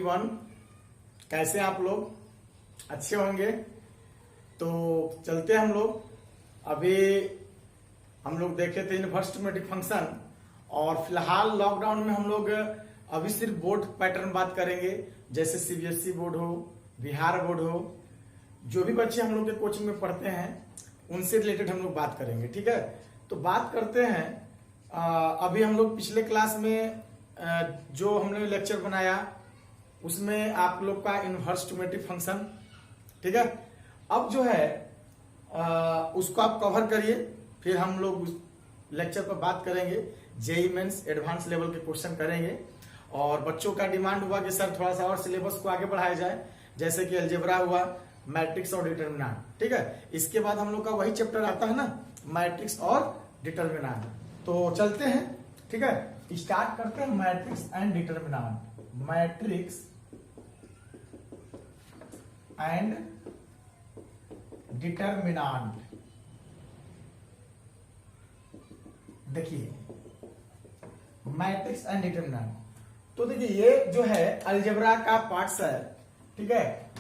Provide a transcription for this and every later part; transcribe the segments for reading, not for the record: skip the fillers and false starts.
Everyone, कैसे आप लोग? अच्छे होंगे। तो चलते हैं हम लोग। अभी हम लोग देखे थे यूनिवर्सिटी फंक्शन, और फिलहाल लॉकडाउन में हम लोग अभी सिर्फ बोर्ड पैटर्न बात करेंगे। जैसे सीबीएसई बोर्ड हो, बिहार बोर्ड हो, जो भी बच्चे हम लोग के कोचिंग में पढ़ते हैं उनसे रिलेटेड हम लोग बात करेंगे। ठीक है, तो बात करते हैं। अभी हम लोग पिछले क्लास में जो हमने लेक्चर बनाया उसमें आप लोग का यूनिवर्सिटी फंक्शन, ठीक है, अब जो है उसको आप कवर करिए। फिर हम लोग उस लेक्चर पर बात करेंगे। जेई मेंस एडवांस लेवल के क्वेश्चन करेंगे। और बच्चों का डिमांड हुआ कि सर थोड़ा सा और सिलेबस को आगे बढ़ाया जाए, जैसे कि अलजेब्रा हुआ, मैट्रिक्स और डिटर्मिनेंट। ठीक है, इसके बाद हम लोग का वही चैप्टर आता है ना, मैट्रिक्स और डिटर्मिनेंट। तो चलते हैं, ठीक है, स्टार्ट करते हैं matrix and determinant. Matrix and determinant. देखिए, मैट्रिक्स एंड डिटर्मिनेंट, तो देखिए ये जो है अलजेब्रा का पार्ट्स है। ठीक है,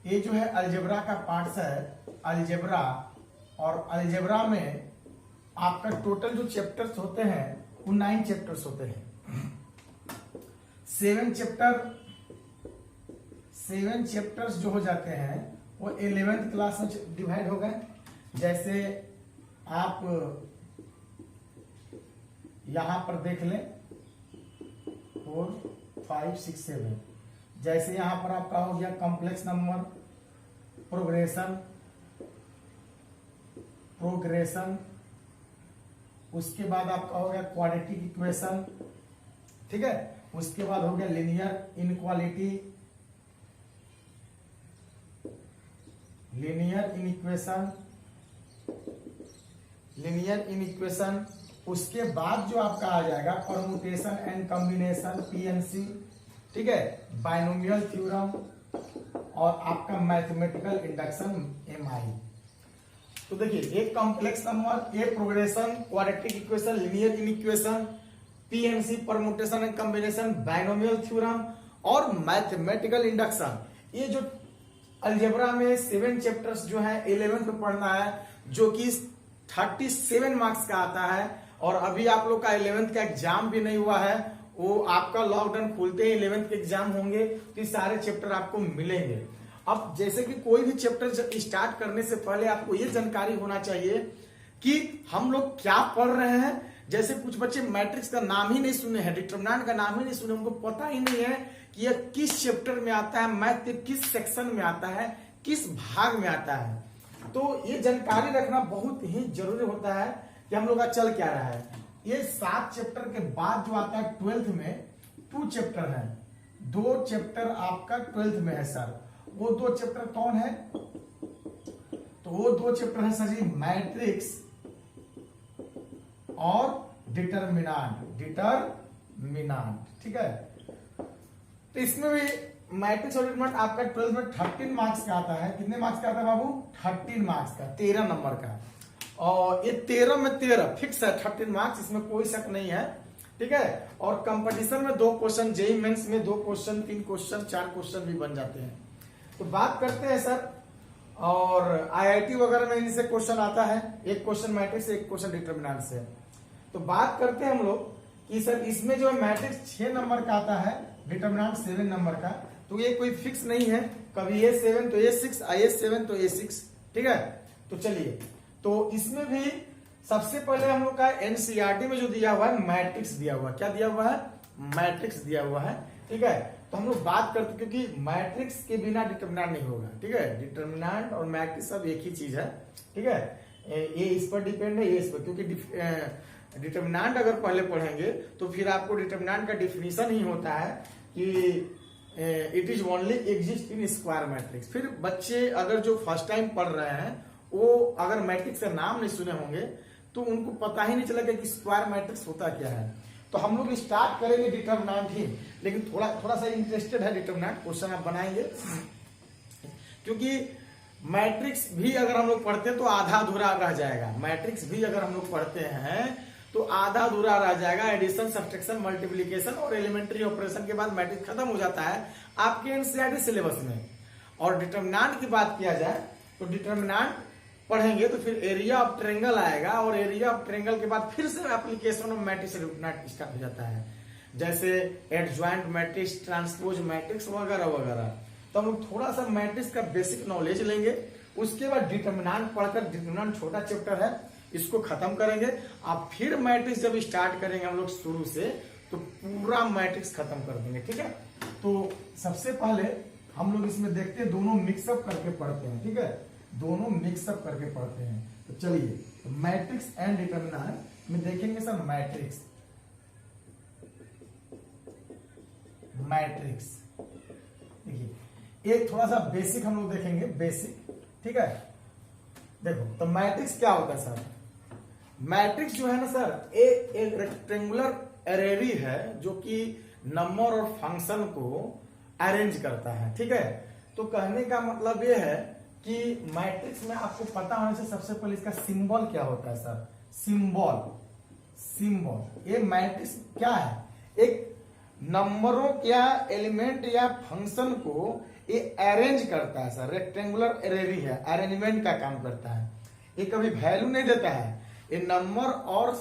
ये जो है अलजेब्रा का पार्ट्स है, अलजेब्रा। और अलजेब्रा में आपका टोटल जो चैप्टर्स होते हैं वो 9 चैप्टर्स होते हैं। 7 चैप्टर्स जो हो जाते हैं वो 11th क्लास में डिवाइड हो गए। जैसे आप यहां पर देख लें 4, 5, 6, 7। जैसे यहां पर आपका हो गया कॉम्प्लेक्स नंबर, प्रोग्रेशन, उसके बाद आपका हो गया क्वाड्रेटिक इक्वेशन। ठीक है, उसके बाद हो गया लीनियर इनइक्वेशन, उसके बाद जो आपका आ जाएगा परमुटेशन एंड कॉम्बिनेशन, पीएनसी। ठीक है, बाइनोमियल थ्योरम और आपका मैथमेटिकल इंडक्शन, एमआई। तो देखिए, एक कॉम्प्लेक्स नंबर, एक progression, quadratic equation, linear inequation, PNC, permutation and combination, binomial theorem और मैथमेटिकल इंडक्शन। ये जो अलजेब्रा में 7 चैप्टर्स जो है 11th में पढ़ना है, जो कि 37 मार्क्स का आता है। और अभी आप लोग का 11th का एग्जाम भी नहीं हुआ है, वो आपका लॉकडाउन खुलते ही 11th के एग्जाम होंगे, तो सारे चैप्टर आपको मिलेंगे। अब जैसे कि कोई भी चैप्टर स्टार्ट करने से पहले आपको ये जानकारी होना चाहिए कि हम लोग क्या पढ़ रहे हैं। जैसे कुछ बच्चे मैट्रिक्स का नाम ही नहीं सुने हैं, डिटर्मिनेंट का नाम ही नहीं सुने, उनको पता ही नहीं है कि यह किस चैप्टर में आता है, मैथ के किस सेक्शन में आता है, किस भाग में आता है। तो ये जानकारी रखना बहुत ही जरूरी होता है कि हम लोग का चल क्या रहा है। ये 7 चैप्टर के बाद जो आता है 12th में 2 चैप्टर है। 2 चैप्टर आपका 12th में है सर। वो 2 चैप्टर कौन है? तो वो 2 चैप्टर है सर जी, मैट्रिक्स और डिटर्मिनेंट। ठीक है, तो इसमें भी मैट्रिक्स और डिटर्मिनेंट आपका 12th में 13 मार्क्स का आता है। कितने मार्क्स का आता है बाबू? 13 मार्क्स का, 13 नंबर का। और ये 13 में 13 फिक्स है, 13 मार्क्स, इसमें कोई शक नहीं है। ठीक है, और कंपटीशन में 2 क्वेश्चन, जेई मेंस में 2 क्वेश्चन, 3 क्वेश्चन, 4 क्वेश्चन भी बन जाते हैं। तो बात करते हैं सर, और आईआईटी वगैरह में इनसे क्वेश्चन आता है, एक क्वेश्चन मैट्रिक्स से, एक क्वेश्चन डिटर्मिनेंट से। तो बात करते हैं हम लोग कि सर इसमें जो मैट्रिक्स 6 नंबर का आता है, डिटर्मिनेंट 7 नंबर का। तो ये कोई फिक्स नहीं है, कभी ये 7 तो ये 6, ये 7 तो ये 6। ठीक है, तो चलिए, तो इसमें भी सबसे पहले हम लोग का एनसीईआरटी में जो दिया हुआ है मैट्रिक्स दिया हुआ है। क्या दिया हुआ है? मैट्रिक्स दिया हुआ है। ठीक है, तो हम लोग बात करते, क्योंकि मैट्रिक्स के बिना डिटर्मिनेंट नहीं होगा। ठीक है, डिटर्मिनेंट और मैट्रिक्स सब एक ही चीज है। ठीक है, ये इस पर डिपेंड है, ये इस पर, क्योंकि डिटर्मिनेंट अगर पहले पढ़ेंगे तो फिर आपको डिटर्मिनेंट का डिफिनीशन ही होता है कि it is only exist in square matrix. फिर बच्चे अगर जो फर्स्ट टाइम पढ़ रहे हैं वो अगर मैट्रिक्स का नाम नहीं सुने होंगे तो उनको पता ही नहीं चलेगा कि स्क्वायर मैट्रिक्स होता क्या है। तो हम लोग स्टार्ट करेंगे डिटर्मिनेंट ही, लेकिन थोड़ा सा इंटरेस्टेड है डिटर्मिनेंट क्वेश्चन आप बनाएंगे, क्योंकि मैट्रिक्स भी अगर हम लोग पढ़ते हैं तो आधा अधूरा रह जाएगा। मैट्रिक्स भी अगर हम लोग पढ़ते हैं तो आधा अधूरा रह जाएगा। एडिशन, सब्ट्रैक्शन, मल्टीप्लिकेशन और एलिमेंट्री ऑपरेशन के बाद मैट्रिक्स खत्म हो जाता है आपके एनसीईआरटी सिलेबस में। और डिटरमिनेंट की बात किया जाए तो डिटरमिनेंट पढ़ेंगे तो फिर एरिया ऑफ ट्रायंगल आएगा, और एरिया ऑफ ट्रायंगल के बाद फिर से एप्लीकेशन ऑफ मैट्रिक्स स्टार्ट हो जाता है, जैसे एडजॉइंट मैट्रिक्स, ट्रांसपोज मैट्रिक्स वगैरह वगैरह। तो हम लोग थोड़ा सा मैट्रिक्स का बेसिक नॉलेज लेंगे, उसके बाद डिटरमिनेंट पढ़कर, डिटरमिनेंट छोटा चैप्टर है इसको खत्म करेंगे। अब फिर मैट्रिक्स जब स्टार्ट करेंगे हम लोग शुरू से, तो पूरा मैट्रिक्स खत्म कर देंगे, ठीक है। तो सबसे पहले हम लोग इसमें देखते हैं, दोनों मिक्सअप करके पढ़ते हैं, ठीक है, दोनों मिक्सअप करके पढ़ते हैं। तो चलिए, तो मैट्रिक्स एंड डिटरमिनेंट में देखेंगे सर मैट्रिक्स। मैट्रिक्स देखिए, एक थोड़ा सा बेसिक हम लोग देखेंगे, बेसिक, ठीक है। देखो, तो मैट्रिक्स क्या होता है सर? मैट्रिक्स जो है ना सर, एक रेक्टेंगुलर एरेरी है जो कि नंबर और फंक्शन को अरेंज करता है, ठीक है। तो कहने का मतलब ये है कि मैट्रिक्स में आपको पता होने से सबसे पहले इसका सिंबल क्या होता है सर? Symbol, symbol. ये मैट्रिक्स क्या है? एक नंबरों या एलिमेंट या फंक्शन को ये अरेंज करता है सर। रेक्टेंगुलर एरेरी है, अरेंजमेंट का काम करता है। ये कभी वैल्यू नहीं देता है। ये नंबर और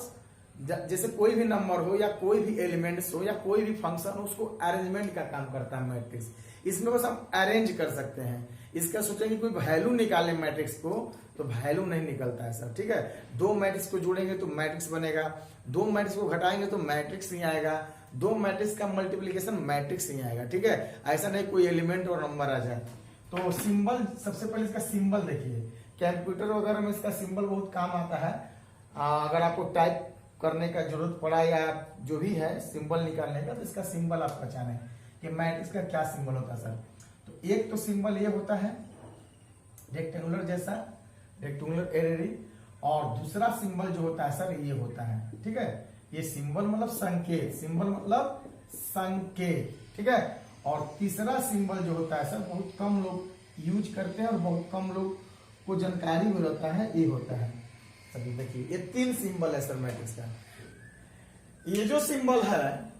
जैसे कोई भी नंबर हो या कोई भी एलिमेंट्स हो या कोई भी फंक्शन हो, उसको अरेंजमेंट का काम करता है मैट्रिक्स। इसमें बस हम अरेंज कर सकते हैं। इसका सोचेंगे कोई वैल्यू निकाले मैट्रिक्स को, तो वैल्यू नहीं निकलता है सर, ठीक है। दो मैट्रिक्स को जोड़ेंगे तो मैट्रिक्स बनेगा, दो मैट्रिक्स को घटाएंगे तो मैट्रिक्स नहीं आएगा, दो मैट्रिक्स का मल्टीप्लिकेशन मैट्रिक्स नहीं आएगा, ठीक है। ऐसा नहीं कोई एलिमेंट और नंबर आ जाए। तो सिंबल, सबसे पहले इसका सिंबल देखिए। कंप्यूटर वगैरह में इसका सिंबल बहुत काम आता है। अगर आपको टाइप करने का जरूरत पड़ा या जो भी है सिंबल निकालने का, तो इसका सिंबल आप पहचाने कि मैट्रिक्स का क्या सिंबल होता है सर। तो एक तो सिंबल ये होता है रेक्टेंगुलर जैसा, रेक्टेंगुलर एरेरी, और दूसरा सिंबल जो होता है सर ये होता है, ठीक है। ये सिंबल मतलब संकेत, सिंबल मतलब संकेत, ठीक है। और तीसरा सिंबल जो होता है सर, बहुत कम लोग यूज करते हैं और बहुत कम लोग को जानकारी भी रहता है, ये होता है। सभी देखिए, ये तीन सिंबल है सर मैट्रिक्स का। ये जो सिंबल है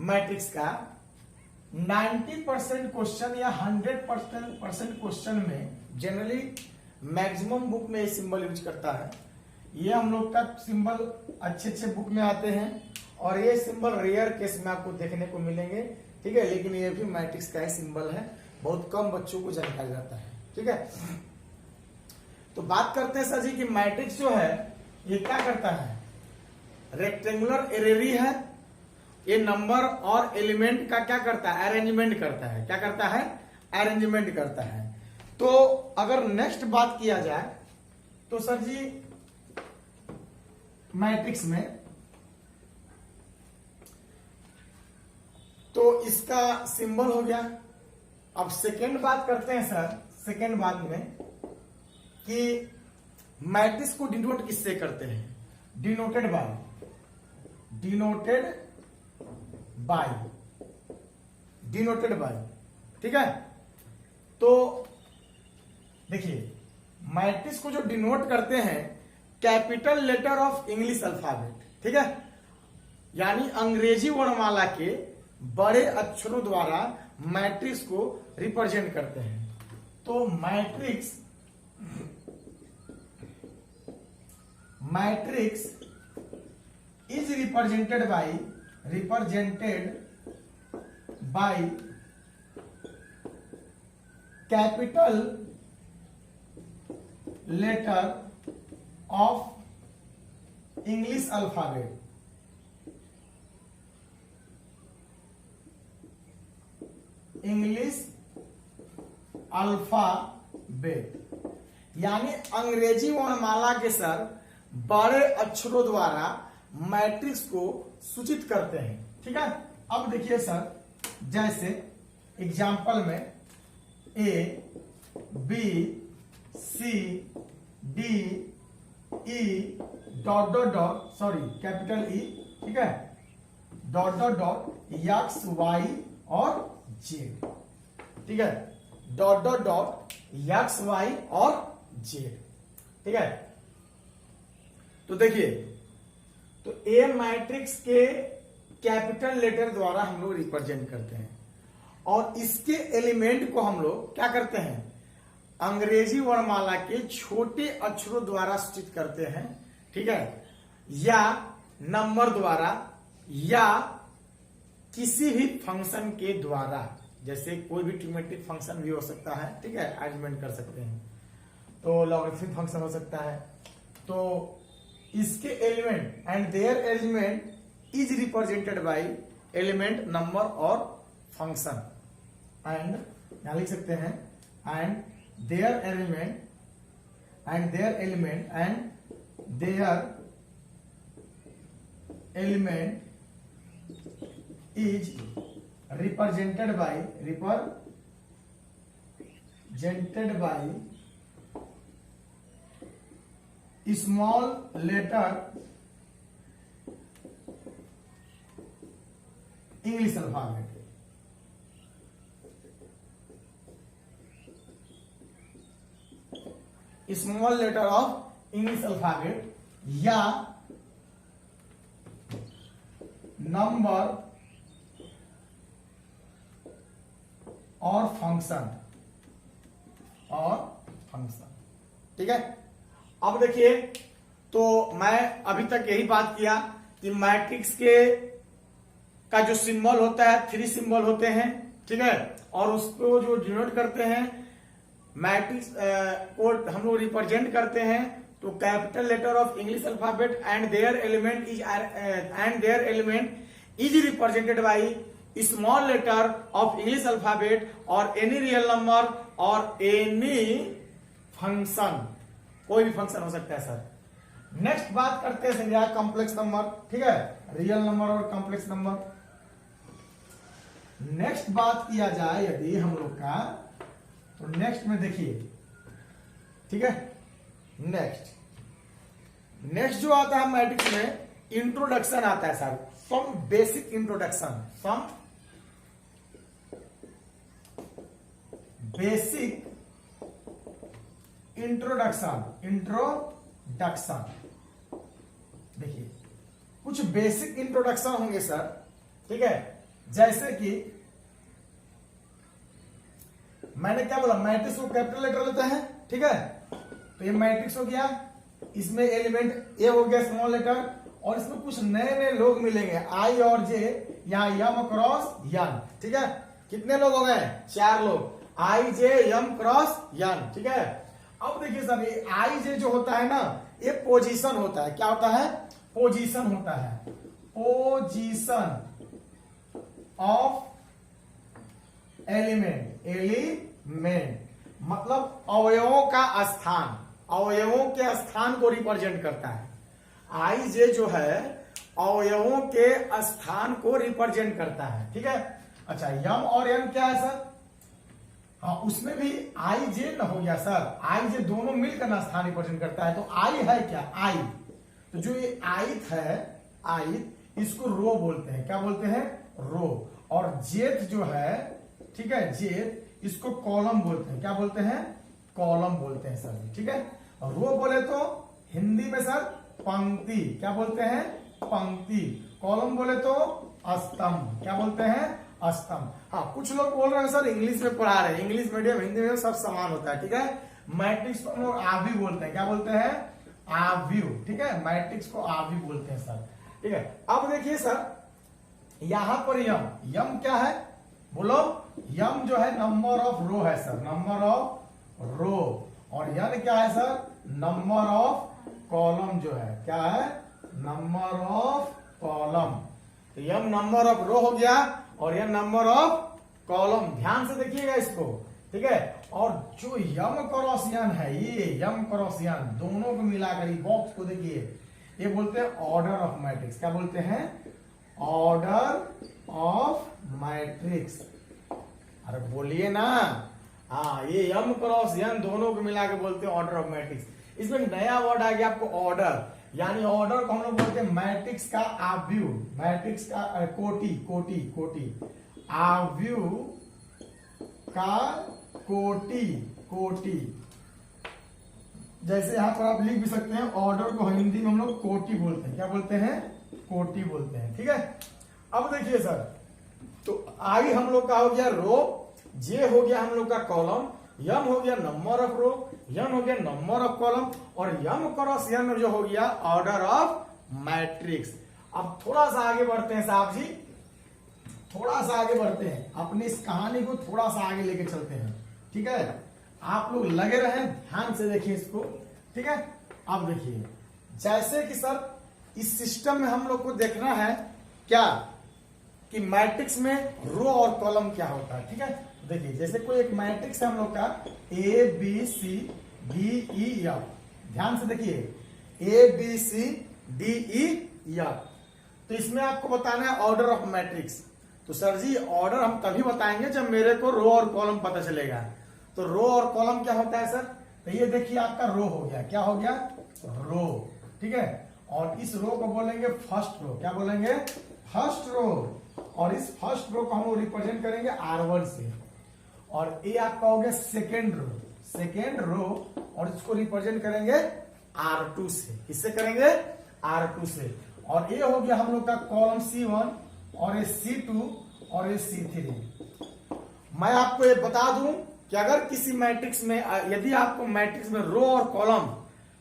मैट्रिक्स का 90% क्वेश्चन या 100% क्वेश्चन में जनरली मैक्सिमम बुक में ये सिंबल यूज करता है। ये हम लोग का सिंबल अच्छे बुक में आते हैं, और ये सिंबल रेयर केस में आपको देखने को मिलेंगे, ठीक है। लेकिन ये भी मैट्रिक्स का ही सिंबल है, बहुत कम बच्चों को जानकारी रहता है, ठीक है। तो बात करते हैं सर जी कि मैट्रिक्स जो है ये क्या करता है? रेक्टेंगुलर एरेरी है। ये नंबर और एलिमेंट का क्या करता है? अरेंजमेंट करता है। क्या करता है? अरेंजमेंट करता है। तो अगर नेक्स्ट बात किया जाए तो सर जी मैट्रिक्स में, तो इसका सिंबल हो गया। अब सेकेंड बात करते हैं सर, सेकेंड बात में कि मैट्रिक्स को डिनोट किससे करते हैं? Denoted by, denoted by, denoted by, ठीक है। तो देखिए, मैट्रिक्स को जो डिनोट करते हैं capital letter of English alphabet, ठीक है, यानी अंग्रेजी वर्णमाला के बड़े अक्षरों द्वारा मैट्रिक्स को रिप्रेजेंट करते हैं। तो matrix is represented by capital letter of English alphabet. English alphabet यानी अंग्रेजी वर्णमाला के सर बड़े अक्षरों द्वारा मैट्रिक्स को सूचित करते हैं, ठीक है। अब देखिए सर, जैसे एग्जाम्पल में A, B, C, D, E, dot dot dot, sorry capital E, ठीक है, dot dot dot, X, Y और जेड, ठीक है, dot dot dot, X, Y और जेड, ठीक है। तो देखिए, तो ए मैट्रिक्स के कैपिटल लेटर द्वारा हम लोग रिप्रेजेंट करते हैं और इसके एलिमेंट को हम लोग क्या करते हैं, अंग्रेजी वर्णमाला के छोटे अक्षरों द्वारा सूचित करते हैं, ठीक है, या नंबर द्वारा या किसी भी फंक्शन के द्वारा, जैसे कोई भी ट्रिग्नोमेट्रिक फंक्शन भी हो सकता है, ठीक है, अरेंजमेंट कर सकते हैं, तो लॉगरिथमिक फंक्शन हो सकता है। तो इसके element and their element is represented by element, number और फंक्शन, एंड यहां लिख सकते हैं and their element and their element and their element is represented by small letter English alphabet. Small letter of English alphabet या number और function ठीक है। अब देखिए, तो मैं अभी तक यही बात किया कि मैट्रिक्स के का जो सिंबल होता है 3 सिंबल होते हैं, ठीक है, और उसको जो डिनोट करते हैं मैट्रिक्स को हम लोग रिप्रेजेंट करते हैं, तो capital letter of English alphabet and their element is represented by small letter of English alphabet और एनी रियल नंबर और एनी फंक्शन, कोई भी फंक्शन हो सकता है सर। नेक्स्ट बात करते हैं संज्ञा कॉम्प्लेक्स नंबर, ठीक है, रियल नंबर और कॉम्प्लेक्स नंबर। नेक्स्ट बात किया जाए यदि हम लोग का, तो नेक्स्ट में देखिए, ठीक है, नेक्स्ट जो आता है मैट्रिक्स में इंट्रोडक्शन आता है sir, some basic introduction, some basic introduction. देखिए कुछ बेसिक इंट्रोडक्शन होंगे सर, ठीक है, जैसे कि मैंने क्या बोला, मैट्रिक्स को कैपिटल लेटर लेते हैं, ठीक है, तो ये मैट्रिक्स हो गया, इसमें एलिमेंट ए हो गया स्मॉल लेटर, और इसमें कुछ नए नए लोग मिलेंगे आई और जे, यहाँ यम क्रॉस यन, ठीक है, कितने लोग हो गए, 4 लोग, आई जे यम क्रॉस यन, ठीक है। अब देखिए सर, ये आई जे जो होता है ना, ये पोजीशन होता है, क्या होता है, पोजीशन होता है, पोजीशन ऑफ एलिमेंट मतलब अवयवों का स्थान, अवयवों के स्थान को रिप्रेजेंट करता है। आई जे जो है अवयवों के स्थान को रिप्रेजेंट करता है, ठीक है। अच्छा, यम और एन क्या है सर, हाँ, उसमें भी आई जे न हो गया सर, आई जे दोनों मिलकर ना स्थान रिप्रेजेंट करता है, तो आई है क्या, आई, तो जो ये आईथ है, आईथ इसको रो बोलते हैं, क्या बोलते हैं, रो, और जेथ जो है, ठीक है, जेथ इसको कॉलम बोलते हैं, क्या बोलते हैं, कॉलम बोलते हैं सर, ठीक है। रो बोले तो हिंदी में सर पंक्ति, क्या बोलते हैं, पंक्ति, कॉलम बोले तो स्तंभ, क्या बोलते हैं, स्तंभ। हाँ, कुछ लोग बोल रहे हैं सर इंग्लिश में पढ़ा रहे हैं, इंग्लिश मीडियम हिंदी में सब समान होता है, ठीक है। मैट्रिक्स को हम लोग आव्यूह बोलते हैं, क्या बोलते हैं, आव्यूह, ठीक है, मैट्रिक्स को आव्यूह बोलते हैं सर, ठीक है। अब देखिए सर, यहां पर यम क्या है, बोलो, यम जो है नंबर ऑफ रो है सर, नंबर ऑफ रो, और यन क्या है सर, नंबर ऑफ कॉलम जो है, क्या है, नंबर ऑफ कॉलम। तो यम नंबर ऑफ रो हो गया और यह नंबर ऑफ कॉलम, ध्यान से देखिएगा इसको, ठीक है। और जो यम क्रॉस यन है, ये यम क्रॉस यन दोनों को मिलाकर बॉक्स को देखिए, ये बोलते हैं ऑर्डर ऑफ मैट्रिक्स, क्या बोलते हैं, ऑर्डर ऑफ मैट्रिक्स। अरे बोलिए ना, हाँ, ये यम क्रॉस यन दोनों को मिला के बोलते हैं ऑर्डर ऑफ मैट्रिक्स। इसमें नया वर्ड आ गया आपको, ऑर्डर, यानी ऑर्डर को हम लोग बोलते हैं मैट्रिक्स का आव्यूह, मैट्रिक्स का कोटि, आव्यूह का कोटि। जैसे यहां पर आप लिख भी सकते हैं, ऑर्डर को हिंदी में हम लोग कोटि बोलते हैं, क्या बोलते हैं, कोटि बोलते हैं। ठीक है, अब देखिए सर, तो आई हम लोग का हो गया रो, जे हो गया हम लोग का कॉलम, यम हो गया नंबर ऑफ रो, यन हो गया नंबर ऑफ कॉलम, और यम क्रॉस यन जो हो गया ऑर्डर ऑफ मैट्रिक्स। अब थोड़ा सा आगे बढ़ते हैं साहब जी, थोड़ा सा आगे बढ़ते हैं, अपनी इस कहानी को थोड़ा सा आगे लेके चलते हैं। ठीक है, आप लोग लगे रहे, ध्यान से देखिए इसको। ठीक है, अब देखिए, जैसे कि सर इस सिस्टम में हम लोग को देखना है क्या कि मैट्रिक्स में रो और कॉलम क्या होता है। ठीक है, देखिए जैसे कोई एक मैट्रिक्स है हम लोग का A B C D E F, ध्यान से देखिए A B C D E F, तो इसमें आपको बताना है ऑर्डर ऑफ मैट्रिक्स। तो सर जी ऑर्डर हम तभी बताएंगे जब मेरे को रो और कॉलम पता चलेगा। तो रो और कॉलम क्या होता है सर, तो ये देखिए आपका रो हो गया, क्या हो गया रो। ठीक है, और इस रो को बोलेंगे फर्स्ट रो, क्या बोलेंगे फर्स्ट रो, और इस फर्स्ट रो को हम लोग रिप्रेजेंट करेंगे R1 से, और ये आपका हो गया सेकेंड रो, सेकेंड रो, और इसको रिप्रेजेंट करेंगे R2 से, किससे करेंगे R2 से, और ये हो गया हम लोग का कॉलम C1, और ये C2, और ये C3। मैं आपको ये बता दूं कि अगर किसी मैट्रिक्स में, यदि आपको मैट्रिक्स में रो और कॉलम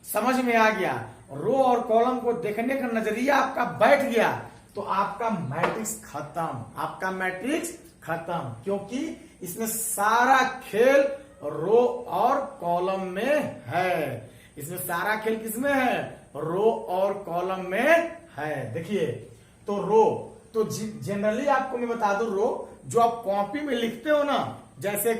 समझ में आ गया, रो और कॉलम को देखने का नजरिया आपका बैठ गया, तो आपका मैट्रिक्स खत्म, आपका मैट्रिक्स खत्म, क्योंकि इसमें सारा खेल रो और कॉलम में है। इसमें सारा खेल किसमें है, रो और कॉलम में है। देखिए तो रो, तो जनरली आपको मैं बता दूं, रो जो आप कॉपी में लिखते हो ना, जैसे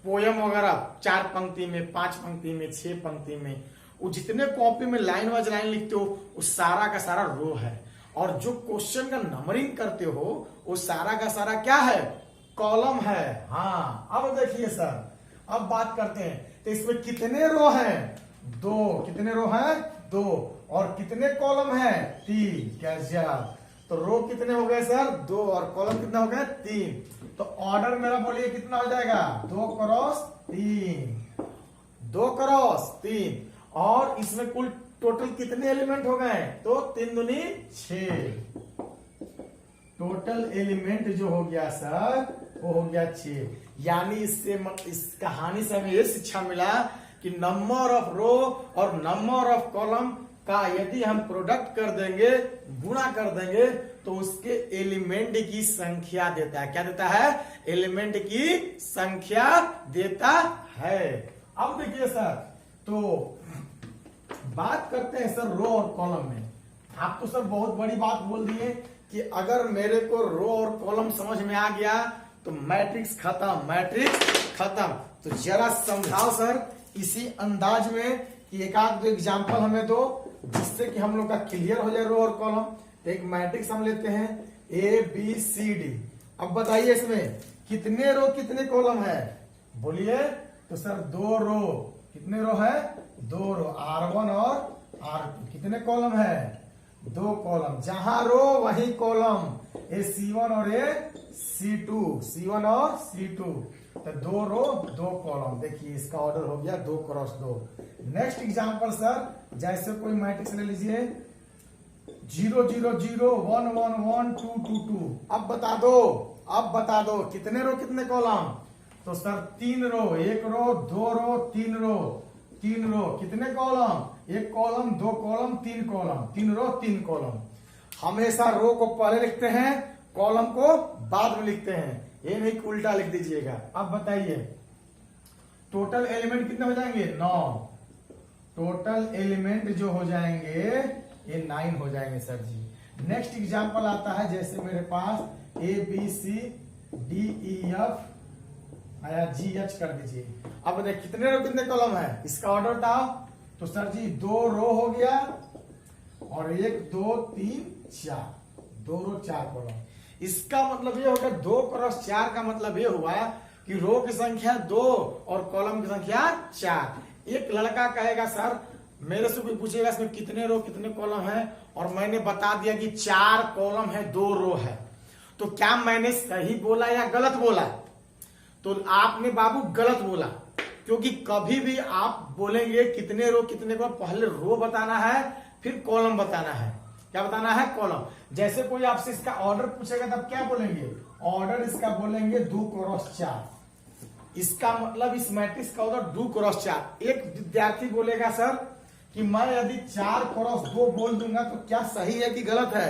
पोयम वगैरह 4 पंक्ति में, 5 पंक्ति में, 6 पंक्ति में, वो जितने कॉपी में लाइन वाइज लाइन लिखते हो वो सारा का सारा रो है, और जो क्वेश्चन का नंबरिंग करते हो वो सारा का सारा क्या है, कॉलम है। हाँ, अब देखिए सर, अब बात करते हैं, तो इसमें कितने रो हैं, 2, कितने रो हैं 2, और कितने कॉलम है 3। क्या, तो रो कितने हो गए सर 2, और कॉलम कितने हो गए 3। तो ऑर्डर मेरा बोलिए कितना हो जाएगा 2 क्रॉस 3, 2 क्रॉस 3, और इसमें कुल टोटल कितने एलिमेंट हो गए, तो 3 दूनी 6, टोटल एलिमेंट जो हो गया सर वो हो गया 6। यानी इससे इस कहानी से हमें ये शिक्षा मिला कि नंबर ऑफ रो और नंबर ऑफ कॉलम का यदि हम प्रोडक्ट कर देंगे, गुणा कर देंगे, तो उसके एलिमेंट की संख्या देता है। क्या देता है, एलिमेंट की संख्या देता है। अब देखिए सर, तो बात करते हैं सर रो और कॉलम में। आप तो सर बहुत बड़ी बात बोल दिए कि अगर मेरे को रो और कॉलम समझ में आ गया तो मैट्रिक्स खत्म, मैट्रिक्स खत्म। तो जरा समझाओ सर इसी अंदाज में कि एक आध दो एग्जाम्पल हमें दो, जिससे कि हम लोग का क्लियर हो जाए रो और कॉलम। तो एक मैट्रिक्स हम लेते हैं ए बी सी डी। अब बताइए इसमें कितने रो कितने कॉलम है, बोलिए। तो सर 2 रो, कितने रो है 2 रो, R1 और R2। कितने कॉलम है 2 कॉलम, जहां रो वही कॉलम, ए C1 और ए C2, C1 और C2। तो 2 रो 2 कॉलम। देखिए इसका ऑर्डर हो गया 2 क्रॉस 2। नेक्स्ट एग्जांपल सर, जैसे कोई मैट्रिक्स ले लीजिए 0 0 0 1 1 1 2 2 2। अब बता दो, अब बता दो कितने रो कितने कॉलम। तो सर 3 रो, 1 रो 2 रो 3 रो, 3 रो, कितने कॉलम, 1 कॉलम 2 कॉलम 3 कॉलम, 3 रो 3 कॉलम। हमेशा रो को पहले लिखते हैं, कॉलम को बाद में लिखते हैं, ये नहीं कि उल्टा लिख दीजिएगा। अब बताइए टोटल एलिमेंट कितने हो जाएंगे 9, टोटल एलिमेंट जो हो जाएंगे ये 9 हो जाएंगे सर जी। नेक्स्ट एग्जांपल आता है, जैसे मेरे पास A B C D E F आया, जी एच कर दीजिए। अब देखिए कितने रो कितने कॉलम है, इसका ऑर्डर बताओ। तो सर जी 2 रो हो गया, और 1 2 3 4, 2 रो 4 कॉलम। इसका मतलब ये हो गया 2 क्रॉस 4 का मतलब ये हुआ कि रो की संख्या 2 और कॉलम की संख्या 4। एक लड़का कहेगा सर मेरे से कोई पूछेगा इसमें कितने रो कितने कॉलम है, और मैंने बता दिया कि 4 कॉलम है 2 रो है, तो क्या मैंने सही बोला या गलत बोला। तो आपने बाबू गलत बोला, क्योंकि कभी भी आप बोलेंगे कितने रो कितने कॉलम, पहले रो बताना है फिर कॉलम बताना है। क्या बताना है? कॉलम। जैसे कोई आपसे इसका ऑर्डर पूछेगा तब क्या बोलेंगे? ऑर्डर इसका बोलेंगे 2 क्रॉस 4। इसका मतलब इस मैट्रिक्स का ऑर्डर 2 क्रॉस 4। एक विद्यार्थी बोलेगा सर कि मैं यदि 4 क्रॉस 2 बोल दूंगा तो क्या सही है कि गलत है?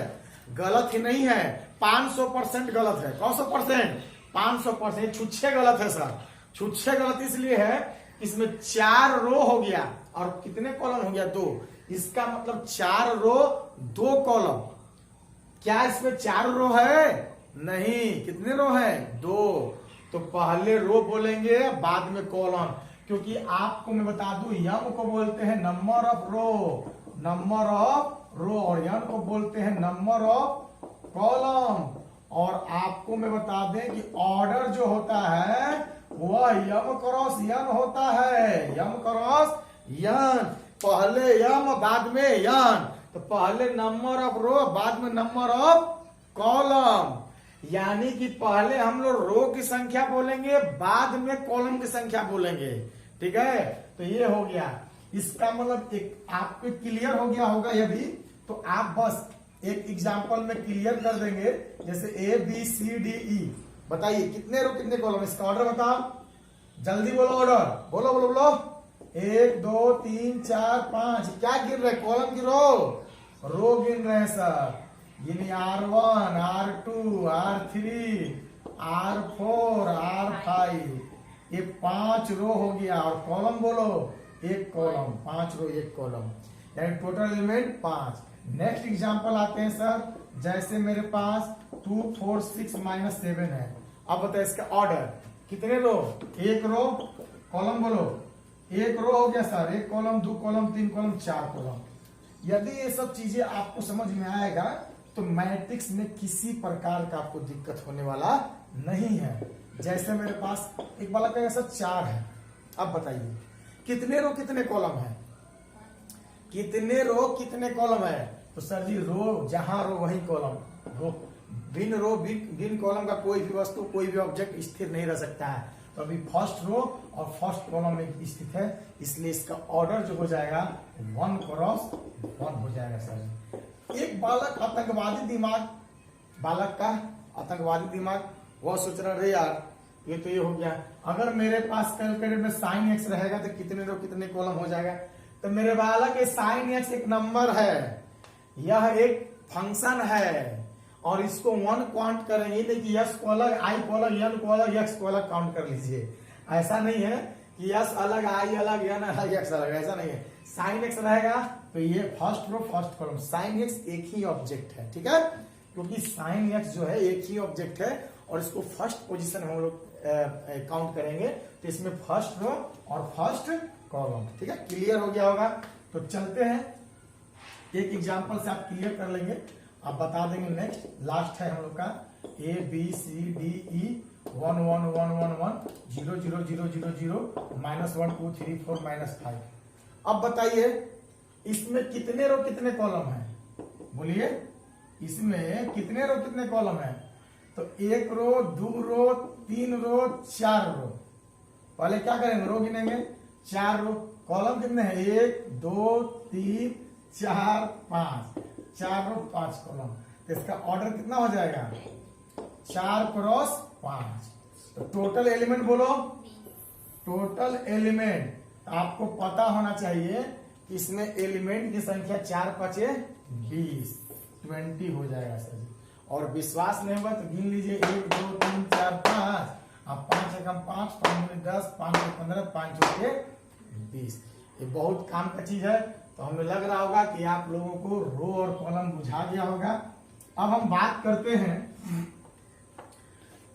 गलत ही नहीं है, 500% गलत है। कौन सा परसेंट? 500%। छुच्छे गलत है सर। छुच्छे गलत इसलिए है, इसमें 4 रो हो गया और कितने कॉलम हो गया? 2। इसका मतलब 4 रो 2 कॉलम। क्या इसमें 4 रो है? नहीं। कितने रो है? 2। तो पहले रो बोलेंगे बाद में कॉलम, क्योंकि आपको मैं बता दूं यम को बोलते हैं number of row, number of row, और यन को बोलते हैं नंबर ऑफ कॉलम। और आपको मैं बता दें कि ऑर्डर जो होता है वह यम क्रॉस यन होता है। यम क्रॉस यन, पहले यम बाद में यन। तो पहले नंबर ऑफ रो बाद में नंबर ऑफ कॉलम, यानी कि पहले हम लोग रो की संख्या बोलेंगे बाद में कॉलम की संख्या बोलेंगे। ठीक है, तो ये हो गया। इसका मतलब एक आपको क्लियर हो गया होगा। यदि तो आप बस एक एग्जांपल में क्लियर कर देंगे, जैसे ABCDE। बताइए कितने रो कितने कॉलम? इसका ऑर्डर बताओ, जल्दी बोलो ऑर्डर, बोलो बोलो बोलो। 1 2 3 4 5। क्या गिन रहे? कॉलम गिरो, रो गिन रहे सर। यानी R1 R2 R3 R4 R5, ये 5 रो हो गया। और कॉलम बोलो, एक कॉलम, 5 रो 1 कॉलम, यानी टोटल एलिमेंट 5। नेक्स्ट एग्जांपल आते हैं सर, जैसे मेरे पास 2 4 6 -7 है। अब बताए इसका ऑर्डर कितने रो? 1 रो। कॉलम बोलो, 1 रो हो गया sir, 1 column 2 column 3 column 4 column. यदि ये सब चीजें आपको समझ में आएगा तो मैट्रिक्स में किसी प्रकार का आपको दिक्कत होने वाला नहीं है। जैसे मेरे पास एक वाला का ऐसा 4 है। अब बताइए कितने रो कितने कॉलम है? कितने रो कितने कॉलम है? तो सर जी रो जहां रो वही कॉलम। रो बिन कॉलम का कोई भी वस्तु कोई भी ऑब्जेक्ट स्थिर नहीं रह सकता है। तो अभी फर्स्ट रो और फर्स्ट कॉलम में स्थित है, इसलिए इसका ऑर्डर जो हो जाएगा 1 क्रॉस 1 हो जाएगा सर। एक बालक आतंकवादी दिमाग, बालक का आतंकवादी दिमाग, वह सोच रहा है यार ये तो ये हो गया, अगर मेरे पास कैलकुलेटर में साइन एक्स रहेगा तो कितने रो कितने कॉलम हो जाएगा? तो मेरे बालक ये साइन एक्स एक नंबर है, यह एक फंक्शन है, और इसको 1 काउंट करेंगे, देखिए यस को अलग, आई को अलग, यन को अलग, एक्स को अलग काउंट कर लीजिए। ऐसा नहीं है कि यस अलग, आई अलग, यन अलग, एक्स अलग, ऐसा नहीं है। साइन एक्स रहेगा तो ये first row first column. Sine X एक ही ऑब्जेक्ट है, ठीक है, क्योंकि साइन एक्स जो है एक ही ऑब्जेक्ट है और इसको फर्स्ट पोजीशन हम लोग काउंट करेंगे, तो इसमें फर्स्ट रो और फर्स्ट कॉलम। ठीक है, क्लियर हो गया होगा। तो चलते हैं, एक एग्जांपल से आप क्लियर कर लेंगे, आप बता देंगे। नेक्स्ट लास्ट है हम लोग का ABCDE 1 1 1 1 1 0 0 0 0 0 -1 2 3 4 -5। अब बताइए इसमें कितने रो कितने कॉलम है? बोलिए इसमें कितने रो कितने कॉलम है? तो 1 रो 2 रो 3 रो 4 रो। पहले क्या करेंगे? रो गिनेंगे, 4 रो। कॉलम कितने हैं? 1 2 3 4 5, 4 रो 5 कॉलम। तो इसका ऑर्डर कितना हो जाएगा? 4 क्रॉस 5। तो टोटल एलिमेंट बोलो, टोटल एलिमेंट आपको पता होना चाहिए कि इसमें एलिमेंट की संख्या 4 5 20 20 हो जाएगा सर जी। और विश्वास नहीं हुआ तो गिन लीजिए 1 2 3 4 5, अब 5 एकम 5 5 10 5 15 5 20। ये बहुत काम का चीज है, तो हमें लग रहा होगा कि आप लोगों को रो और कॉलम बुझा गया होगा। अब हम बात करते हैं,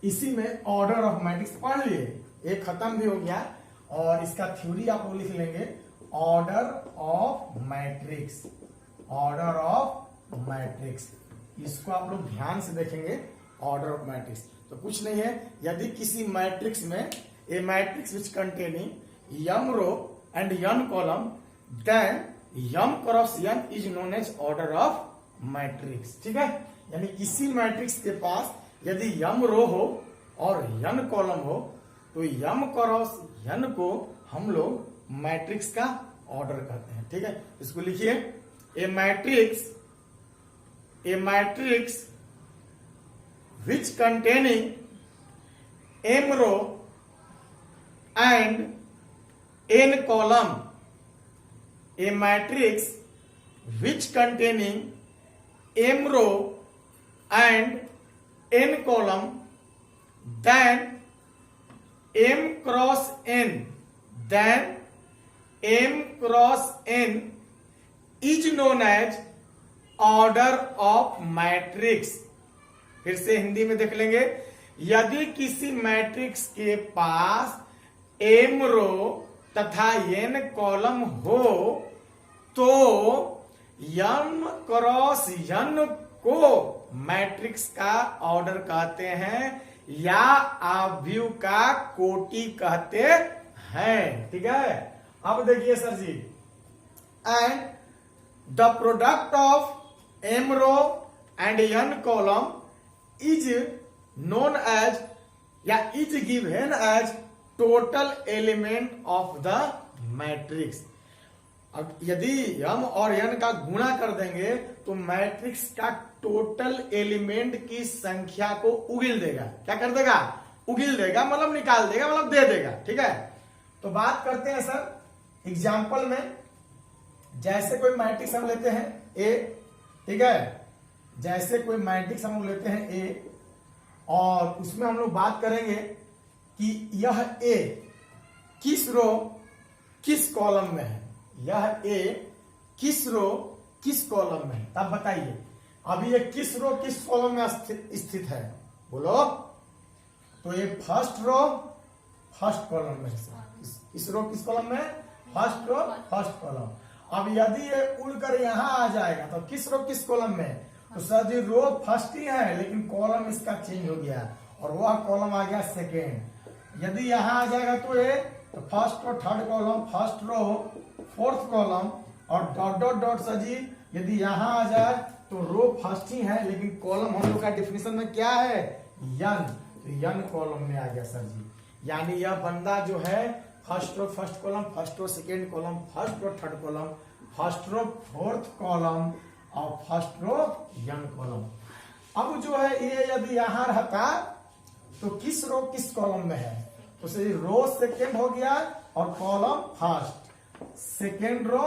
इसी में ऑर्डर ऑफ मैट्रिक्स पढ़ लिए, एक खत्म भी हो गया, और इसका थ्योरी आप लोग लिख लेंगे, order of matrix. Order of matrix, इसको आप लोग ध्यान से देखेंगे। ऑर्डर ऑफ मैट्रिक्स तो कुछ नहीं है, यदि किसी मैट्रिक्स में a matrix which containing m row and n column, then m cross n is known as order of matrix. ठीक है, यानी किसी मैट्रिक्स के पास यदि m रो हो और n कॉलम हो तो m क्रॉस n को हम लोग मैट्रिक्स का ऑर्डर कहते हैं। ठीक है, इसको लिखिए, a matrix a matrix which containing m row and n column, a matrix which containing m row and n column, then m cross n is known as order of matrix. फिर से हिंदी में देख लेंगे, यदि किसी मैट्रिक्स के पास m रो तथा n column हो तो m क्रॉस n को मैट्रिक्स का ऑर्डर कहते हैं या आव्यूह का कोटि कहते हैं। ठीक है, अब देखिए sir ji, and the product of m row and n column is known as या is given as total element of the matrix. अब यदि m और n का गुणा कर देंगे तो मैट्रिक्स का टोटल एलिमेंट की संख्या को उगिल देगा। क्या कर देगा? उगिल देगा, मतलब निकाल देगा, मतलब दे देगा। ठीक है, तो बात करते हैं सर एग्जाम्पल में। जैसे कोई मैट्रिक्स हम लेते हैं A, ठीक है, जैसे कोई मैट्रिक्स हम लोग लेते हैं ए, और उसमें हम लोग बात करेंगे कि यह ए किस रो किस कॉलम में है, यह ए किस रो किस कॉलम में है, तब बताइए अभी ये किस रो किस कॉलम में स्थित है, बोलो। तो ये फर्स्ट रो फर्स्ट कॉलम में है। इस रो किस कॉलम में? First row first column. अब यदि ये उड़कर यहां आ जाएगा तो किस रो किस कॉलम में? तो सर जी रो फर्स्ट ही है लेकिन कॉलम इसका चेंज हो गया और वह कॉलम आ गया सेकेंड। यदि यहां आ जाएगा तो ये तो first row third column, first row fourth column, और dot dot dot sir ji यदि यहां आ जाए तो रो फर्स्ट ही है लेकिन कॉलम हम लोग का डिफिनेशन में क्या है? यन। तो यन कॉलम में आ गया सर जी। यानी यह बंदा जो है first row first column, first row second column, first row third column, first row fourth column और फर्स्ट रो यन कॉलम। अब जो है ये यदि यहां रहता तो किस रो किस कॉलम में है? तो रो सेकेंड हो गया और column first, second row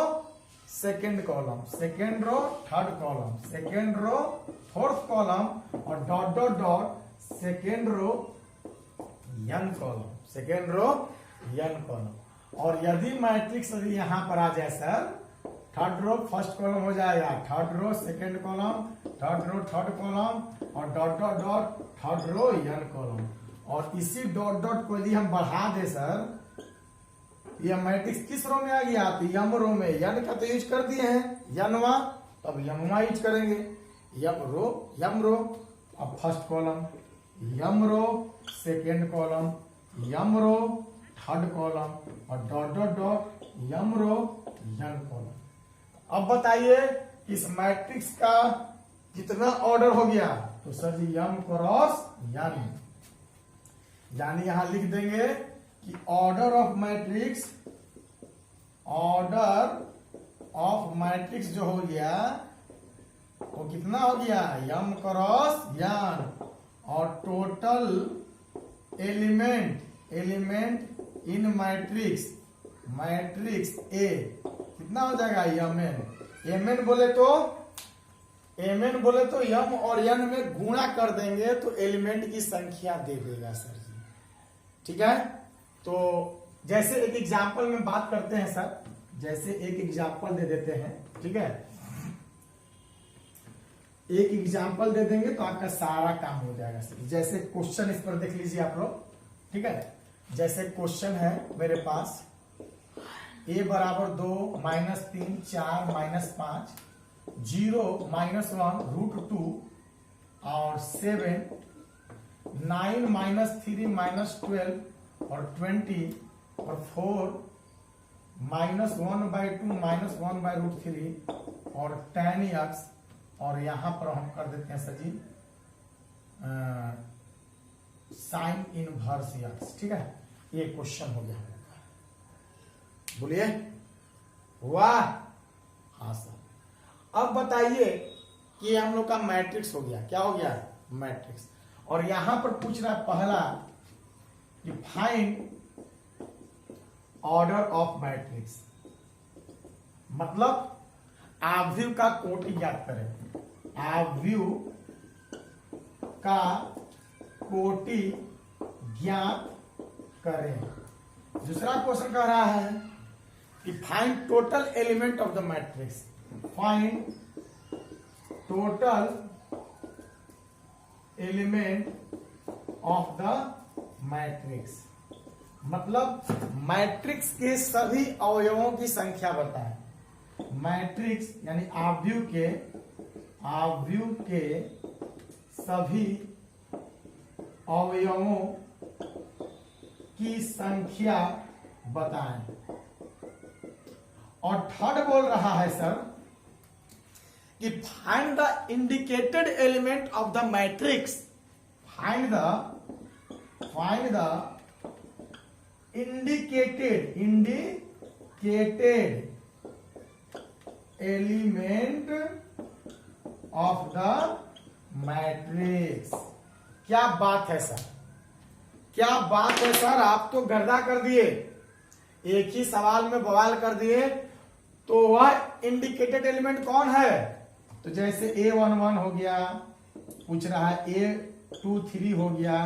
second column, second row third column, second row fourth column और dot dot dot second row n column, second row n column. और यदि मैट्रिक्स यदि यहां पर आ जाए sir, third row first column हो जाएगा, third row second column, third row third column और dot dot dot third row n column. और इसी डॉट डॉट को यदि हम बढ़ा दे सर, यह मैट्रिक्स किस रो में आ गया? तो यम रो में। यन का तो यूज कर दिए हैं यनवा, तब यमवा यूज करेंगे। यम रो अब फर्स्ट कॉलम, यम रो सेकेंड कॉलम, यम रो थर्ड कॉलम और डॉट डॉट डॉट यम रो यन कॉलम। अब बताइए इस मैट्रिक्स का कितना ऑर्डर हो गया? तो सर जी यम क्रॉस यन। यानी यहां लिख देंगे कि order of matrix, order of matrix जो हो गया वो कितना हो गया? यम क्रॉस यन। और total element in matrix, matrix A कितना हो जाएगा? M N. एम एन बोले तो यम और यन में गुणा कर देंगे तो एलिमेंट की संख्या दे देगा सर जी। ठीक है, तो जैसे एक एग्जाम्पल में बात करते हैं सर, जैसे एक एग्जाम्पल दे देते हैं। ठीक है, एक एग्जाम्पल दे देंगे तो आपका सारा काम हो जाएगा सर। जैसे क्वेश्चन इस पर देख लीजिए आप लोग। ठीक है, जैसे क्वेश्चन है मेरे पास a बराबर 2 -3 4 -5 0 -1 √2 और 7 9 -3 -12 और 20 और 4 -1/2 -1/√3 और tan x, और यहां पर हम कर देते हैं सर जी साइन इनवर्स x। ठीक है, ये क्वेश्चन हो गया हम लोग का। बोलिए वाह। हाँ सर, अब बताइए कि ये हम लोग का मैट्रिक्स हो गया। क्या हो गया? मैट्रिक्स। और यहां पर पूछ रहा है पहला कि फाइंड ऑर्डर ऑफ मैट्रिक्स, मतलब आव्यूह का कोटि ज्ञात करें। आव्यूह का कोटि ज्ञात करें। दूसरा क्वेश्चन कह रहा है कि find total element of the matrix. Find total element of the matrix, मतलब मैट्रिक्स के सभी अवयवों की संख्या बताएं। मैट्रिक्स यानी आव्यूह के सभी अवयवों की संख्या बताएं। और थर्ड बोल रहा है सर कि find the indicated element of the matrix. Find the indicated element of the matrix. क्या बात है सर, क्या बात है सर, आप तो गर्दा कर दिए, एक ही सवाल में बवाल कर दिए। तो वह इंडिकेटेड एलिमेंट कौन है? तो जैसे A11 हो गया, पूछ रहा है A23 हो गया,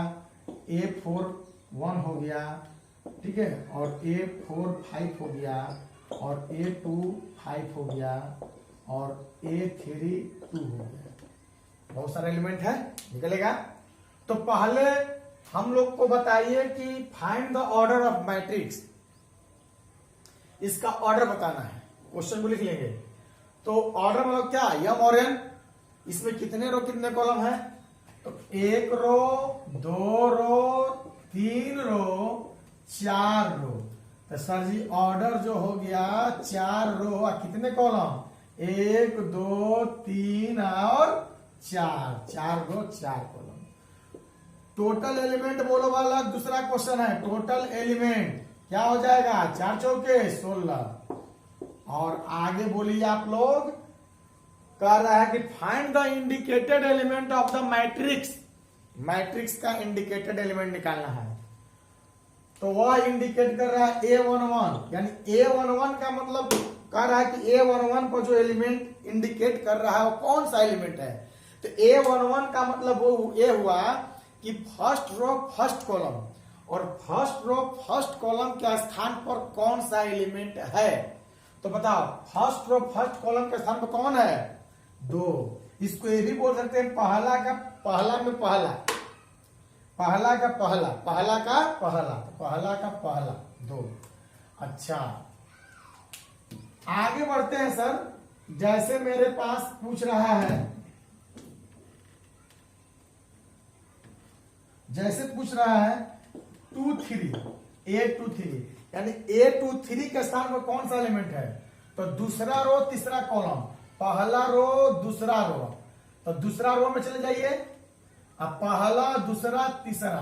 A41 हो गया, ठीक है, और A45 हो गया, और A25 हो गया, और A32 हो गया। बहुत सारे एलिमेंट है, निकलेगा। तो पहले हम लोग को बताइए कि find the order of matrix, इसका ऑर्डर बताना है। क्वेश्चन को लिख लेंगे। तो ऑर्डर मतलब क्या? यम और एन। इसमें कितने रो कितने कॉलम है? तो 1 रो, 2 रो, 3 रो, 4 रो। तो सर जी ऑर्डर जो हो गया 4 रो, कितने कॉलम? 1 2 3 और 4, 4 रो 4 कॉलम। टोटल एलिमेंट बोलो वाला दूसरा क्वेश्चन है। टोटल एलिमेंट क्या हो जाएगा? 4 चौके 16। और आगे बोलिए आप लोग, कह रहा है कि find the indicated element of the matrix. Matrix का इंडिकेटेड एलिमेंट निकालना है। तो वह इंडिकेट कर रहा है A11, यानी A11 का मतलब कह रहा है कि A11 को जो एलिमेंट इंडिकेट कर रहा है वो कौन सा एलिमेंट है? तो A11 का मतलब वो ये हुआ कि फर्स्ट रो फर्स्ट कॉलम, और फर्स्ट रो फर्स्ट कॉलम के स्थान पर कौन सा एलिमेंट है? तो बताओ, फर्स्ट रो फर्स्ट कॉलम के स्थान पर कौन है? 2। इसको ये भी बोल सकते हैं पहला का पहला में पहला, पहला का पहला, पहला का पहला, पहला का पहला 2। अच्छा, आगे बढ़ते हैं सर। जैसे मेरे पास पूछ रहा है, जैसे पूछ रहा है 2 3, A23, यानी A23 के स्थान पर कौन सा एलिमेंट है? तो दूसरा रो तीसरा कॉलम, पहला रो दूसरा रो। तो दूसरा रो में चले जाइए। अब पहला दूसरा तीसरा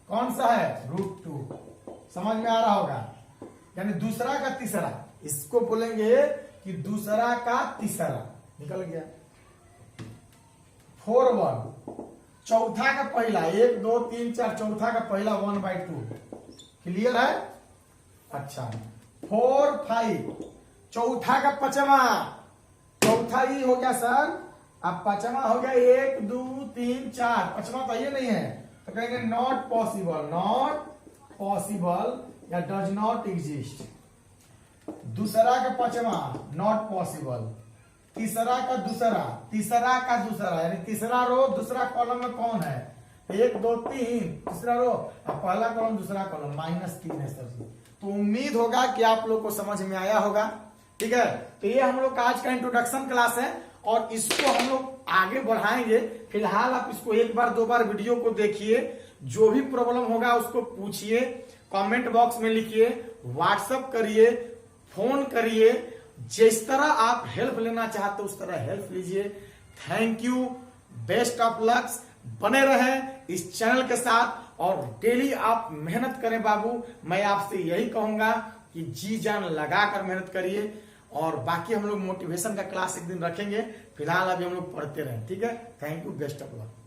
कौन सा है? √2। समझ में आ रहा होगा, यानी दूसरा का तीसरा, इसको बोलेंगे कि दूसरा का तीसरा। निकल गया। 4 1, चौथा का पहला, 1 2 3 4, चौथा का पहला 1/2। क्लियर है? अच्छा, 4 5, चौथा का पचमा, चौथा ही हो गया सर। अब पचमा हो गया 1 2 3 4, पचमा तो ये नहीं है, तो कहेंगे नॉट पॉसिबल, नॉट पॉसिबल या डज नॉट एग्जिस्ट। दूसरा का पचमा नॉट पॉसिबल, तीसरा का दूसरा, तीसरा का दूसरा, यानी तीसरा रो दूसरा कॉलम में कौन है? 1 2 3, तीसरा रो, अब पहला कॉलम दूसरा कॉलम, -3 है सर जी। तो उम्मीद होगा कि आप लोग को समझ में आया होगा। ठीक है, तो ये हम लोग का आज का इंट्रोडक्शन क्लास है, और इसको हम लोग आगे बढ़ाएंगे। फिलहाल आप इसको 1 बार 2 बार वीडियो को देखिए, जो भी प्रॉब्लम होगा उसको पूछिए, कमेंट बॉक्स में लिखिए, व्हाट्सएप करिए, फोन करिए, जिस तरह आप हेल्प लेना चाहते उस तरह हेल्प लीजिए। Thank you, best of lux. बने रहें इस चैनल के साथ और डेली आप मेहनत करें बाबू। मैं आपसे यही कहूंगा कि जी जान लगाकर मेहनत करिए और बाकी हम लोग मोटिवेशन का क्लास एक दिन रखेंगे। फिलहाल अभी हम लोग पढ़ते रहें, ठीक है। Thank you, best of luck.